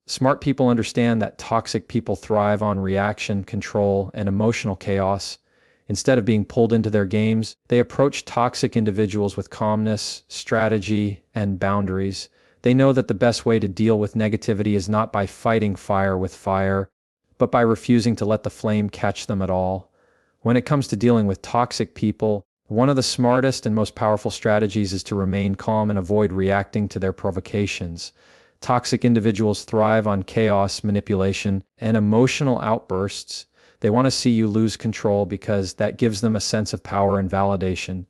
Smart people understand that toxic people thrive on reaction, control, and emotional chaos. Instead of being pulled into their games, they approach toxic individuals with calmness, strategy, and boundaries. They know that the best way to deal with negativity is not by fighting fire with fire, but by refusing to let the flame catch them at all. When it comes to dealing with toxic people, one of the smartest and most powerful strategies is to remain calm and avoid reacting to their provocations. Toxic individuals thrive on chaos, manipulation, and emotional outbursts. They want to see you lose control because that gives them a sense of power and validation.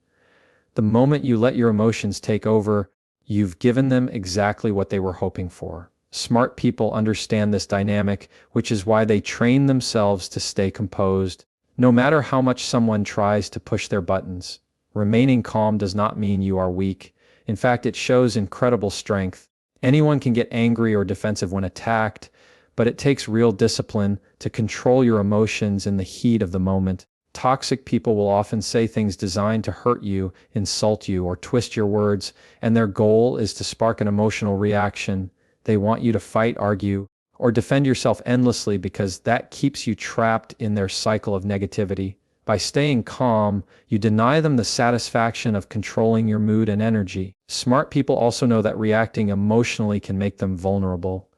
The moment you let your emotions take over, you've given them exactly what they were hoping for. Smart people understand this dynamic, which is why they train themselves to stay composed, no matter how much someone tries to push their buttons. Remaining calm does not mean you are weak. In fact, it shows incredible strength. Anyone can get angry or defensive when attacked, but it takes real discipline to control your emotions in the heat of the moment. Toxic people will often say things designed to hurt you, insult you, or twist your words, and their goal is to spark an emotional reaction. They want you to fight, argue, or defend yourself endlessly because that keeps you trapped in their cycle of negativity. By staying calm, you deny them the satisfaction of controlling your mood and energy. Smart people also know that reacting emotionally can make them vulnerable.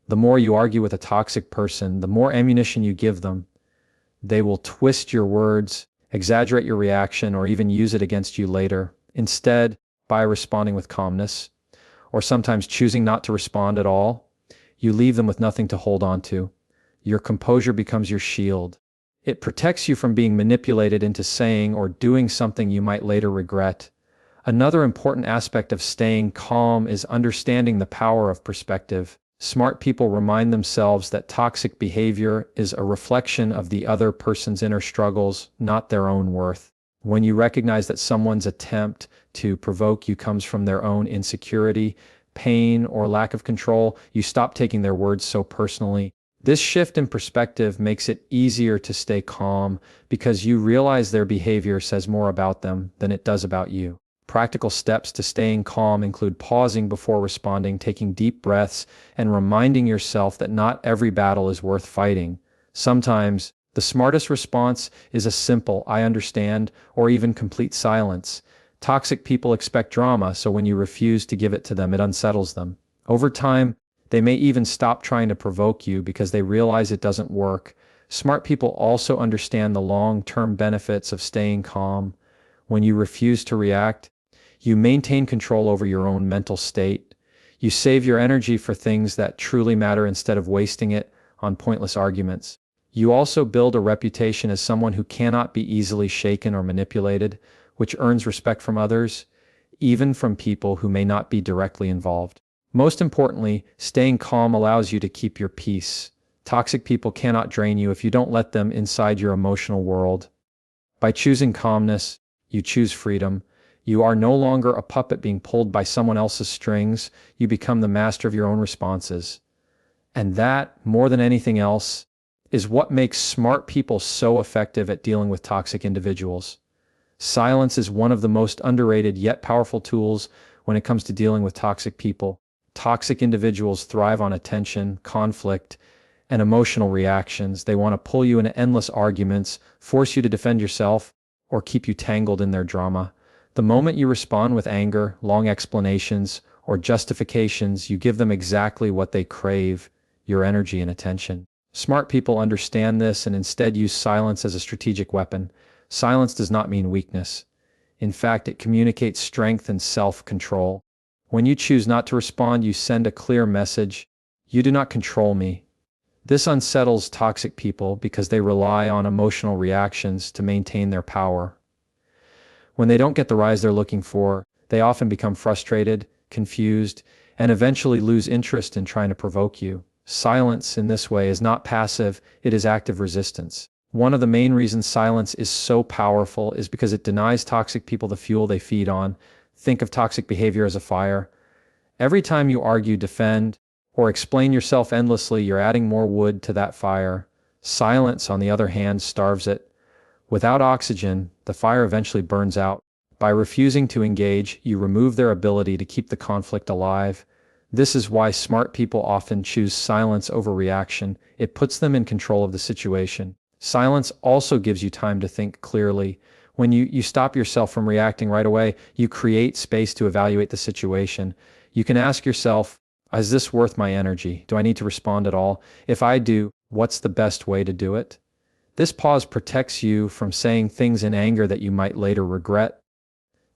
The more you argue with a toxic person, the more ammunition you give them. They will twist your words, exaggerate your reaction, or even use it against you later. Instead, by responding with calmness, or sometimes choosing not to respond at all, you leave them with nothing to hold on to. Your composure becomes your shield. It protects you from being manipulated into saying or doing something you might later regret. Another important aspect of staying calm is understanding the power of perspective. Smart people remind themselves that toxic behavior is a reflection of the other person's inner struggles, not their own worth. When you recognize that someone's attempt to provoke you comes from their own insecurity, pain, or lack of control, you stop taking their words so personally. This shift in perspective makes it easier to stay calm because you realize their behavior says more about them than it does about you. Practical steps to staying calm include pausing before responding, taking deep breaths, and reminding yourself that not every battle is worth fighting. Sometimes, the smartest response is a simple, "I understand," or even complete silence. Toxic people expect drama, so when you refuse to give it to them, it unsettles them. Over time, they may even stop trying to provoke you because they realize it doesn't work. Smart people also understand the long-term benefits of staying calm. When you refuse to react, you maintain control over your own mental state. You save your energy for things that truly matter instead of wasting it on pointless arguments. You also build a reputation as someone who cannot be easily shaken or manipulated, which earns respect from others, even from people who may not be directly involved. Most importantly, staying calm allows you to keep your peace. Toxic people cannot drain you if you don't let them inside your emotional world. By choosing calmness, you choose freedom. You are no longer a puppet being pulled by someone else's strings. You become the master of your own responses. And that, more than anything else, is what makes smart people so effective at dealing with toxic individuals. Silence is one of the most underrated yet powerful tools when it comes to dealing with toxic people. Toxic individuals thrive on attention, conflict, and emotional reactions. They want to pull you into endless arguments, force you to defend yourself, or keep you tangled in their drama. The moment you respond with anger, long explanations, or justifications, you give them exactly what they crave, your energy and attention. Smart people understand this and instead use silence as a strategic weapon. Silence does not mean weakness. In fact, it communicates strength and self-control. When you choose not to respond, you send a clear message: you do not control me. This unsettles toxic people because they rely on emotional reactions to maintain their power. When they don't get the rise they're looking for, they often become frustrated, confused, and eventually lose interest in trying to provoke you. Silence, in this way, is not passive, it is active resistance. One of the main reasons silence is so powerful is because it denies toxic people the fuel they feed on. Think of toxic behavior as a fire. Every time you argue, defend, or explain yourself endlessly, you're adding more wood to that fire. Silence, on the other hand, starves it. Without oxygen, the fire eventually burns out. By refusing to engage, you remove their ability to keep the conflict alive. This is why smart people often choose silence over reaction. It puts them in control of the situation. Silence also gives you time to think clearly. When you stop yourself from reacting right away, you create space to evaluate the situation. You can ask yourself, is this worth my energy? Do I need to respond at all? If I do, what's the best way to do it? This pause protects you from saying things in anger that you might later regret.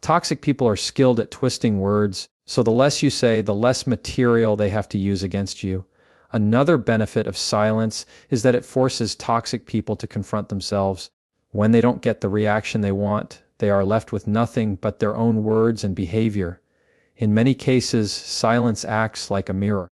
Toxic people are skilled at twisting words, so the less you say, the less material they have to use against you. Another benefit of silence is that it forces toxic people to confront themselves. When they don't get the reaction they want, they are left with nothing but their own words and behavior. In many cases, silence acts like a mirror.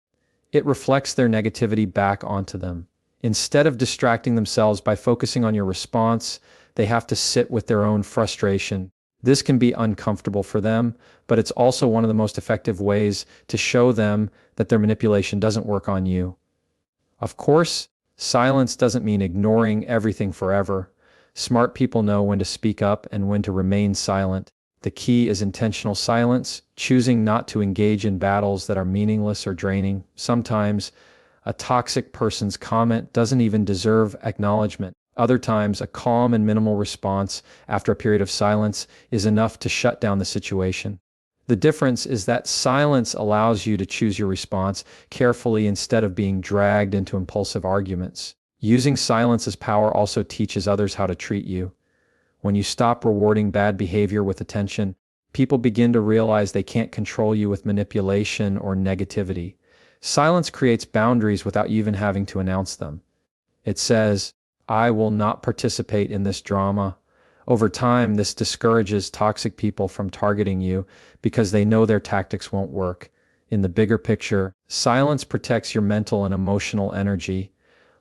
It reflects their negativity back onto them. Instead of distracting themselves by focusing on your response, they have to sit with their own frustration. This can be uncomfortable for them, but it's also one of the most effective ways to show them that their manipulation doesn't work on you. Of course, silence doesn't mean ignoring everything forever. Smart people know when to speak up and when to remain silent. The key is intentional silence, choosing not to engage in battles that are meaningless or draining. Sometimes, a toxic person's comment doesn't even deserve acknowledgement. Other times, a calm and minimal response after a period of silence is enough to shut down the situation. The difference is that silence allows you to choose your response carefully instead of being dragged into impulsive arguments. Using silence as power also teaches others how to treat you. When you stop rewarding bad behavior with attention, people begin to realize they can't control you with manipulation or negativity. Silence creates boundaries without you even having to announce them. It says, I will not participate in this drama. Over time, this discourages toxic people from targeting you because they know their tactics won't work. In the bigger picture, silence protects your mental and emotional energy.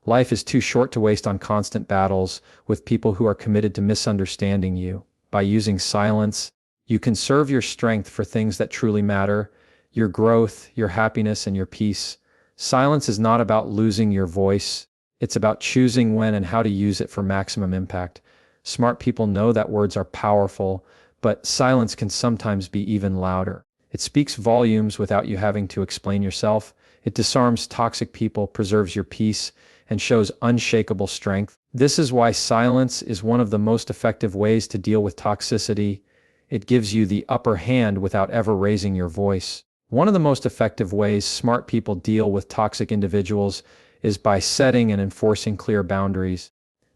Life is too short to waste on constant battles with people who are committed to misunderstanding you. By using silence, you conserve your strength for things that truly matter, your growth, your happiness, and your peace. Silence is not about losing your voice. It's about choosing when and how to use it for maximum impact. Smart people know that words are powerful, but silence can sometimes be even louder. It speaks volumes without you having to explain yourself. It disarms toxic people, preserves your peace, and shows unshakable strength. This is why silence is one of the most effective ways to deal with toxicity. It gives you the upper hand without ever raising your voice. One of the most effective ways smart people deal with toxic individuals is by setting and enforcing clear boundaries.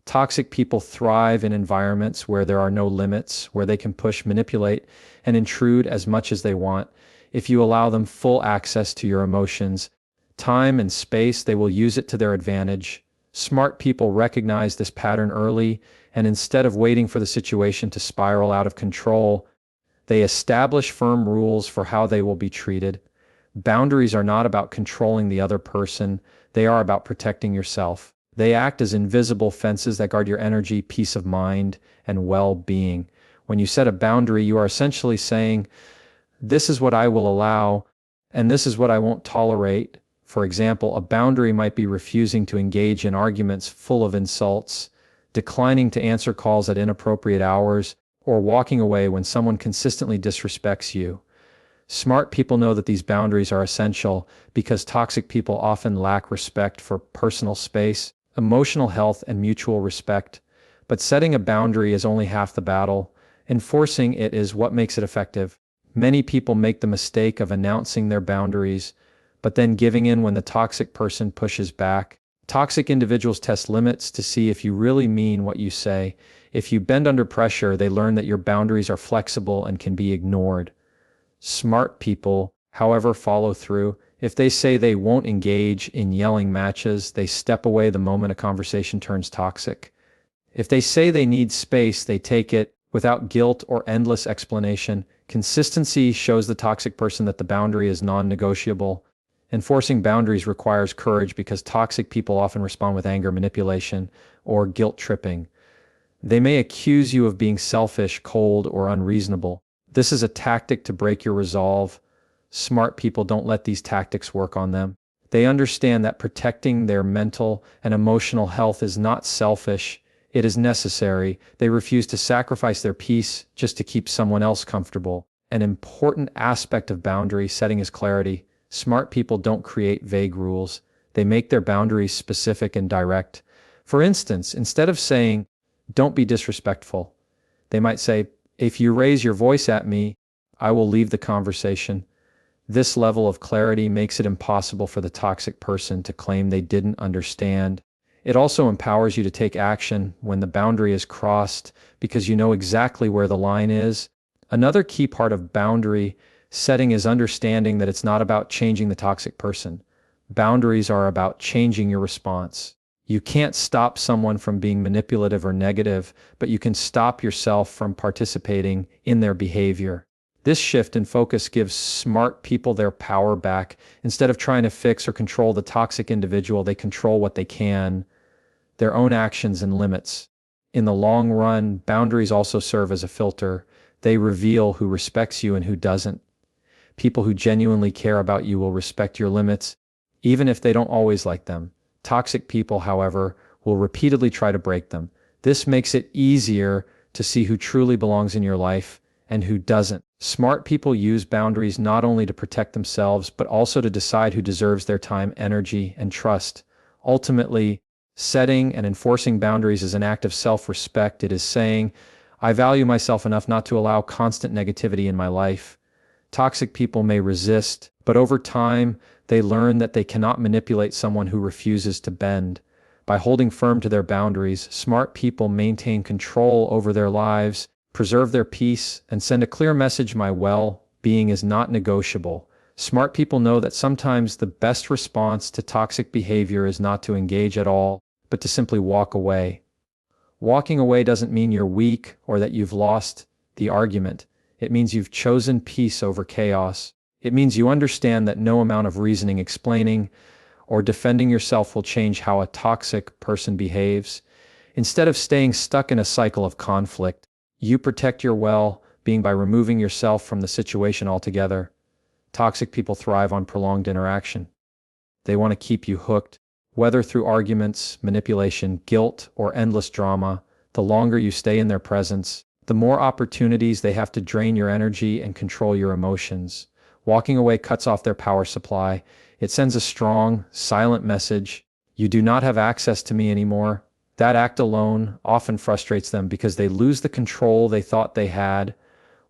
Toxic people thrive in environments where there are no limits, where they can push, manipulate, and intrude as much as they want. If you allow them full access to your emotions, time and space, they will use it to their advantage. Smart people recognize this pattern early, and instead of waiting for the situation to spiral out of control, they establish firm rules for how they will be treated. Boundaries are not about controlling the other person, they are about protecting yourself. They act as invisible fences that guard your energy, peace of mind, and well-being. When you set a boundary, you are essentially saying, this is what I will allow, and this is what I won't tolerate. For example, a boundary might be refusing to engage in arguments full of insults, declining to answer calls at inappropriate hours, or walking away when someone consistently disrespects you. Smart people know that these boundaries are essential because toxic people often lack respect for personal space, emotional health, and mutual respect. But setting a boundary is only half the battle. Enforcing it is what makes it effective. Many people make the mistake of announcing their boundaries, but then giving in when the toxic person pushes back. Toxic individuals test limits to see if you really mean what you say. If you bend under pressure, they learn that your boundaries are flexible and can be ignored. Smart people, however, follow through. If they say they won't engage in yelling matches, they step away the moment a conversation turns toxic. If they say they need space, they take it without guilt or endless explanation. Consistency shows the toxic person that the boundary is non-negotiable. Enforcing boundaries requires courage because toxic people often respond with anger, manipulation, or guilt tripping. They may accuse you of being selfish, cold, or unreasonable. This is a tactic to break your resolve. Smart people don't let these tactics work on them. They understand that protecting their mental and emotional health is not selfish, it is necessary. They refuse to sacrifice their peace just to keep someone else comfortable. An important aspect of boundary setting is clarity. Smart people don't create vague rules. They make their boundaries specific and direct. For instance, instead of saying, "Don't be disrespectful," they might say, "If you raise your voice at me, I will leave the conversation." This level of clarity makes it impossible for the toxic person to claim they didn't understand. It also empowers you to take action when the boundary is crossed because you know exactly where the line is. Another key part of boundary setting is understanding that it's not about changing the toxic person. Boundaries are about changing your response. You can't stop someone from being manipulative or negative, but you can stop yourself from participating in their behavior. This shift in focus gives smart people their power back. Instead of trying to fix or control the toxic individual, they control what they can, their own actions and limits. In the long run, boundaries also serve as a filter. They reveal who respects you and who doesn't. People who genuinely care about you will respect your limits, even if they don't always like them. Toxic people, however, will repeatedly try to break them. This makes it easier to see who truly belongs in your life and who doesn't. Smart people use boundaries not only to protect themselves, but also to decide who deserves their time, energy, and trust. Ultimately, setting and enforcing boundaries is an act of self-respect. It is saying, "I value myself enough not to allow constant negativity in my life." Toxic people may resist, but over time, they learn that they cannot manipulate someone who refuses to bend. By holding firm to their boundaries, smart people maintain control over their lives, preserve their peace, and send a clear message: my well-being is not negotiable. Smart people know that sometimes the best response to toxic behavior is not to engage at all, but to simply walk away. Walking away doesn't mean you're weak or that you've lost the argument. It means you've chosen peace over chaos. It means you understand that no amount of reasoning, explaining, or defending yourself will change how a toxic person behaves. Instead of staying stuck in a cycle of conflict, you protect your well-being by removing yourself from the situation altogether. Toxic people thrive on prolonged interaction. They want to keep you hooked, whether through arguments, manipulation, guilt, or endless drama. The longer you stay in their presence, the more opportunities they have to drain your energy and control your emotions. Walking away cuts off their power supply. It sends a strong, silent message: "You do not have access to me anymore." That act alone often frustrates them because they lose the control they thought they had.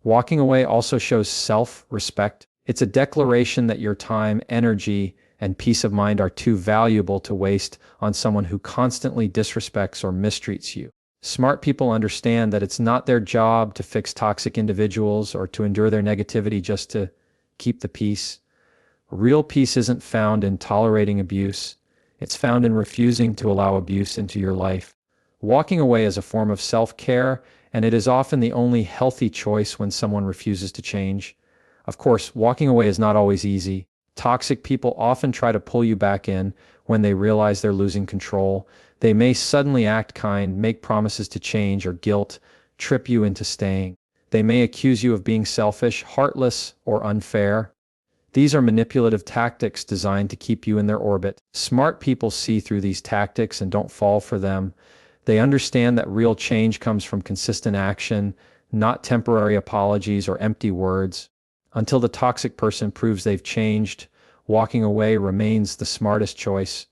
Walking away also shows self-respect. It's a declaration that your time, energy, and peace of mind are too valuable to waste on someone who constantly disrespects or mistreats you. Smart people understand that it's not their job to fix toxic individuals or to endure their negativity just to keep the peace. Real peace isn't found in tolerating abuse. It's found in refusing to allow abuse into your life. Walking away is a form of self-care, and it is often the only healthy choice when someone refuses to change. Of course, walking away is not always easy. Toxic people often try to pull you back in when they realize they're losing control. They may suddenly act kind, make promises to change, or guilt trip you into staying. They may accuse you of being selfish, heartless, or unfair. These are manipulative tactics designed to keep you in their orbit. Smart people see through these tactics and don't fall for them. They understand that real change comes from consistent action, not temporary apologies or empty words. Until the toxic person proves they've changed, walking away remains the smartest choice.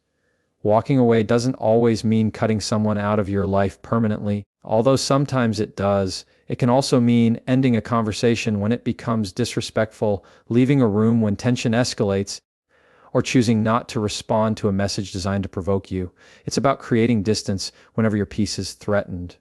Walking away doesn't always mean cutting someone out of your life permanently. Although sometimes it does, it can also mean ending a conversation when it becomes disrespectful, leaving a room when tension escalates, or choosing not to respond to a message designed to provoke you. It's about creating distance whenever your peace is threatened.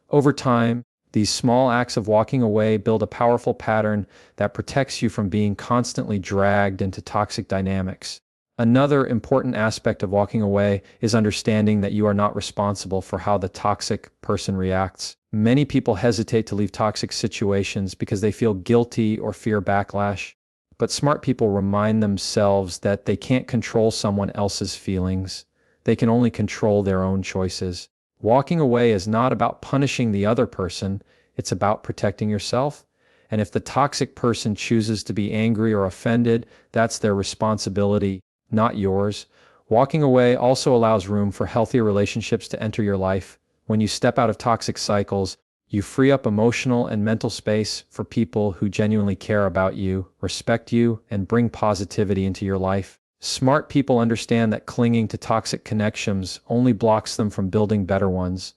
Over time, these small acts of walking away build a powerful pattern that protects you from being constantly dragged into toxic dynamics. Another important aspect of walking away is understanding that you are not responsible for how the toxic person reacts. Many people hesitate to leave toxic situations because they feel guilty or fear backlash. But smart people remind themselves that they can't control someone else's feelings. They can only control their own choices. Walking away is not about punishing the other person. It's about protecting yourself. And if the toxic person chooses to be angry or offended, that's their responsibility, not yours. Walking away also allows room for healthier relationships to enter your life. When you step out of toxic cycles, You free up emotional and mental space for people who genuinely care about you, respect you, and bring positivity into your life. Smart people understand that clinging to toxic connections only blocks them from building better ones.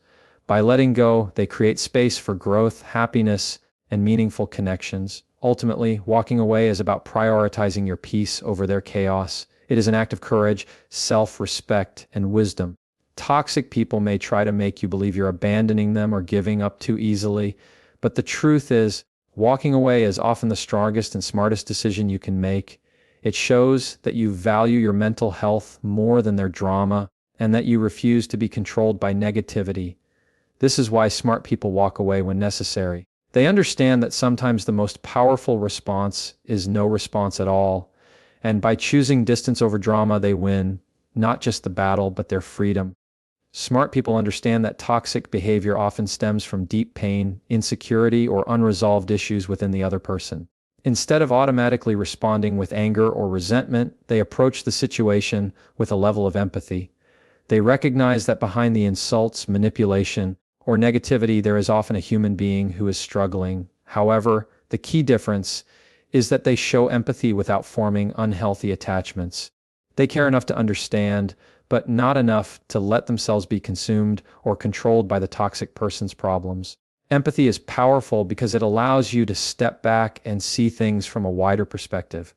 By letting go, they create space for growth, happiness, and meaningful connections. Ultimately, walking away is about prioritizing your peace over their chaos. It is an act of courage, self-respect, and wisdom. Toxic people may try to make you believe you're abandoning them or giving up too easily, but the truth is, walking away is often the strongest and smartest decision you can make. It shows that you value your mental health more than their drama, and that you refuse to be controlled by negativity. This is why smart people walk away when necessary. They understand that sometimes the most powerful response is no response at all, and by choosing distance over drama, they win, not just the battle, but their freedom. Smart people understand that toxic behavior often stems from deep pain, insecurity, or unresolved issues within the other person. Instead of automatically responding with anger or resentment, they approach the situation with a level of empathy. They recognize that behind the insults, manipulation, or negativity, there is often a human being who is struggling. However, the key difference is that they show empathy without forming unhealthy attachments. They care enough to understand, but not enough to let themselves be consumed or controlled by the toxic person's problems. Empathy is powerful because it allows you to step back and see things from a wider perspective.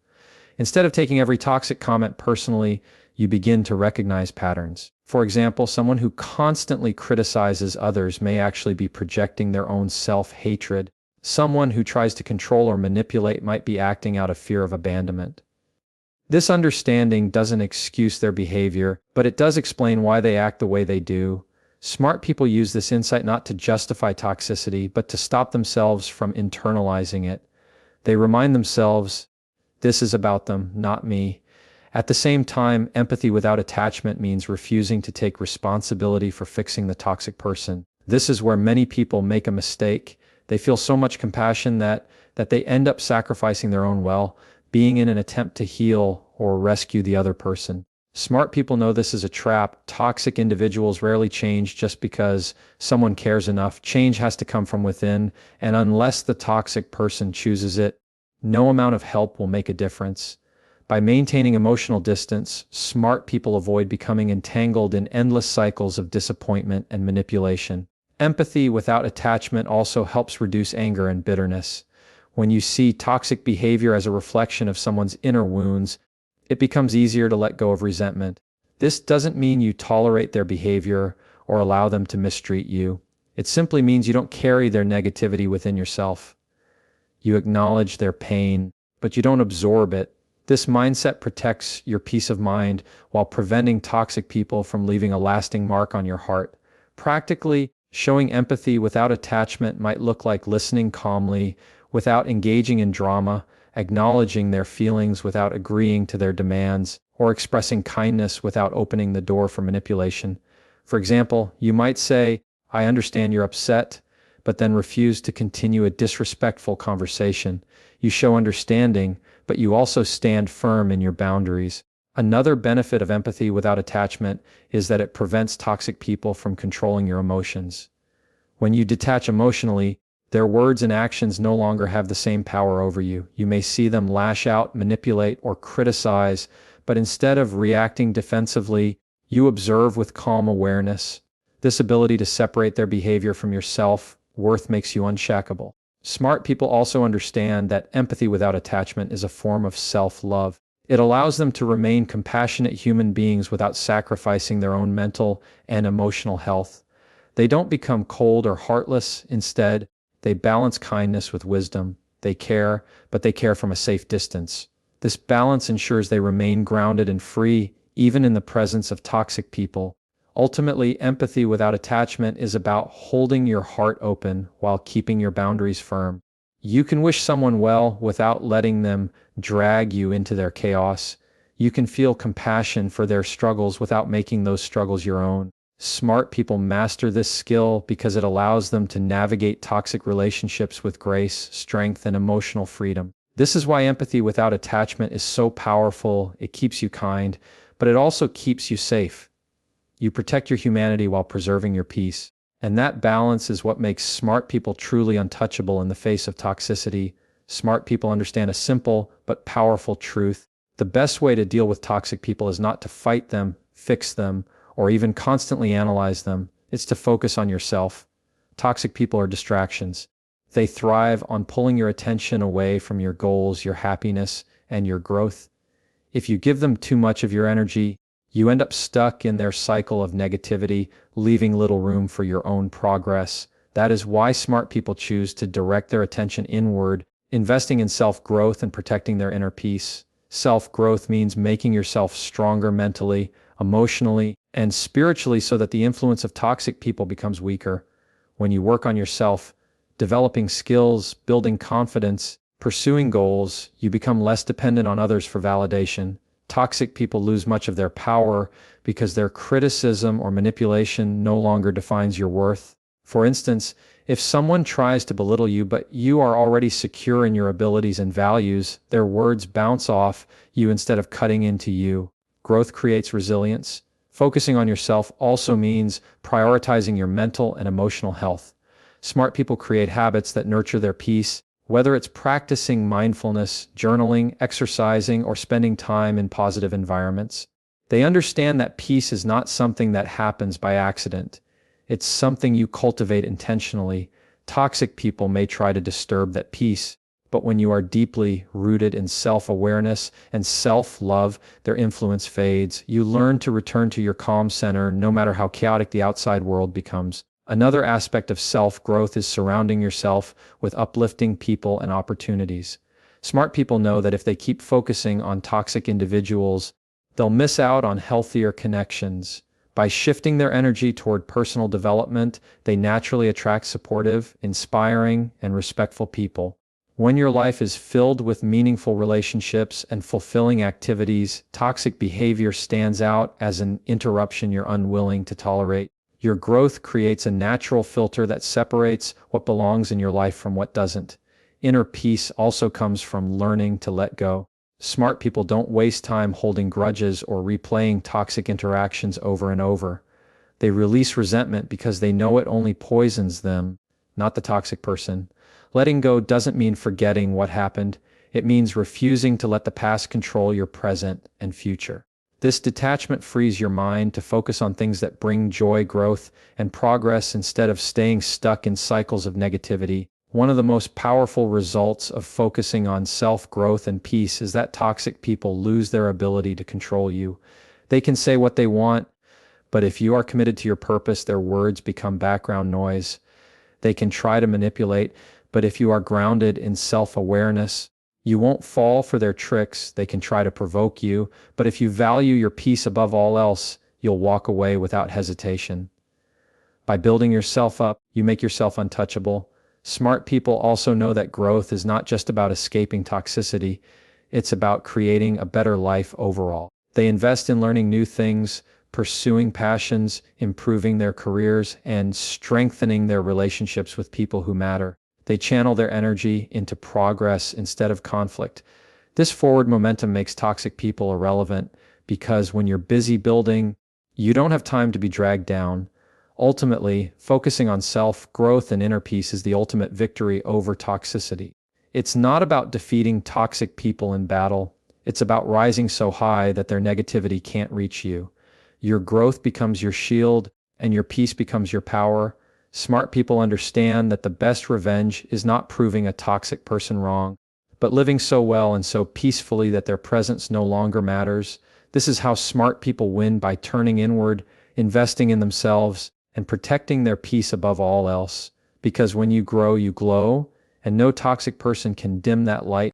Instead of taking every toxic comment personally, you begin to recognize patterns. For example, someone who constantly criticizes others may actually be projecting their own self-hatred. Someone who tries to control or manipulate might be acting out of fear of abandonment. This understanding doesn't excuse their behavior, but it does explain why they act the way they do. Smart people use this insight not to justify toxicity, but to stop themselves from internalizing it. They remind themselves, this is about them, not me. At the same time, empathy without attachment means refusing to take responsibility for fixing the toxic person. This is where many people make a mistake. They feel so much compassion that they end up sacrificing their own well-being in an attempt to heal or rescue the other person. Smart people know this is a trap. Toxic individuals rarely change just because someone cares enough. Change has to come from within, and unless the toxic person chooses it, no amount of help will make a difference. By maintaining emotional distance, smart people avoid becoming entangled in endless cycles of disappointment and manipulation. Empathy without attachment also helps reduce anger and bitterness. When you see toxic behavior as a reflection of someone's inner wounds, it becomes easier to let go of resentment. This doesn't mean you tolerate their behavior or allow them to mistreat you. It simply means you don't carry their negativity within yourself. You acknowledge their pain, but you don't absorb it. This mindset protects your peace of mind while preventing toxic people from leaving a lasting mark on your heart. Practically, showing empathy without attachment might look like listening calmly, without engaging in drama, acknowledging their feelings without agreeing to their demands, or expressing kindness without opening the door for manipulation. For example, you might say, "I understand you're upset," but then refuse to continue a disrespectful conversation. You show understanding, but you also stand firm in your boundaries. Another benefit of empathy without attachment is that it prevents toxic people from controlling your emotions. When you detach emotionally, their words and actions no longer have the same power over you. You may see them lash out, manipulate, or criticize, but instead of reacting defensively, you observe with calm awareness. This ability to separate their behavior from your self-worth makes you unshakable. Smart people also understand that empathy without attachment is a form of self-love. It allows them to remain compassionate human beings without sacrificing their own mental and emotional health. They don't become cold or heartless. Instead, they balance kindness with wisdom. They care, but they care from a safe distance. This balance ensures they remain grounded and free, even in the presence of toxic people. Ultimately, empathy without attachment is about holding your heart open while keeping your boundaries firm. You can wish someone well without letting them drag you into their chaos. You can feel compassion for their struggles without making those struggles your own. Smart people master this skill because it allows them to navigate toxic relationships with grace, strength, and emotional freedom. This is why empathy without attachment is so powerful. It keeps you kind, but it also keeps you safe. You protect your humanity while preserving your peace. And that balance is what makes smart people truly untouchable in the face of toxicity. Smart people understand a simple but powerful truth. The best way to deal with toxic people is not to fight them, fix them, or even constantly analyze them. It's to focus on yourself. Toxic people are distractions. They thrive on pulling your attention away from your goals, your happiness, and your growth. If you give them too much of your energy, you end up stuck in their cycle of negativity, leaving little room for your own progress. That is why smart people choose to direct their attention inward, investing in self-growth and protecting their inner peace. Self-growth means making yourself stronger mentally, emotionally, and spiritually so that the influence of toxic people becomes weaker. When you work on yourself, developing skills, building confidence, pursuing goals, you become less dependent on others for validation. Toxic people lose much of their power because their criticism or manipulation no longer defines your worth. For instance, if someone tries to belittle you but you are already secure in your abilities and values, their words bounce off you instead of cutting into you. Growth creates resilience. Focusing on yourself also means prioritizing your mental and emotional health. Smart people create habits that nurture their peace, whether it's practicing mindfulness, journaling, exercising, or spending time in positive environments. They understand that peace is not something that happens by accident. It's something you cultivate intentionally. Toxic people may try to disturb that peace, but when you are deeply rooted in self-awareness and self-love, their influence fades. You learn to return to your calm center no matter how chaotic the outside world becomes. Another aspect of self-growth is surrounding yourself with uplifting people and opportunities. Smart people know that if they keep focusing on toxic individuals, they'll miss out on healthier connections. By shifting their energy toward personal development, they naturally attract supportive, inspiring, and respectful people. When your life is filled with meaningful relationships and fulfilling activities, toxic behavior stands out as an interruption you're unwilling to tolerate. Your growth creates a natural filter that separates what belongs in your life from what doesn't. Inner peace also comes from learning to let go. Smart people don't waste time holding grudges or replaying toxic interactions over and over. They release resentment because they know it only poisons them, not the toxic person. Letting go doesn't mean forgetting what happened. It means refusing to let the past control your present and future. This detachment frees your mind to focus on things that bring joy, growth, and progress instead of staying stuck in cycles of negativity. One of the most powerful results of focusing on self-growth and peace is that toxic people lose their ability to control you. They can say what they want, but if you are committed to your purpose, their words become background noise. They can try to manipulate, but if you are grounded in self-awareness, you won't fall for their tricks. They can try to provoke you, but if you value your peace above all else, you'll walk away without hesitation. By building yourself up, you make yourself untouchable. Smart people also know that growth is not just about escaping toxicity, it's about creating a better life overall. They invest in learning new things, pursuing passions, improving their careers, and strengthening their relationships with people who matter. They channel their energy into progress instead of conflict. This forward momentum makes toxic people irrelevant because when you're busy building, you don't have time to be dragged down. Ultimately, focusing on self-growth and inner peace is the ultimate victory over toxicity. It's not about defeating toxic people in battle. It's about rising so high that their negativity can't reach you. Your growth becomes your shield, and your peace becomes your power. Smart people understand that the best revenge is not proving a toxic person wrong, but living so well and so peacefully that their presence no longer matters. This is how smart people win, by turning inward, investing in themselves, and protecting their peace above all else. Because when you grow, you glow, and no toxic person can dim that light.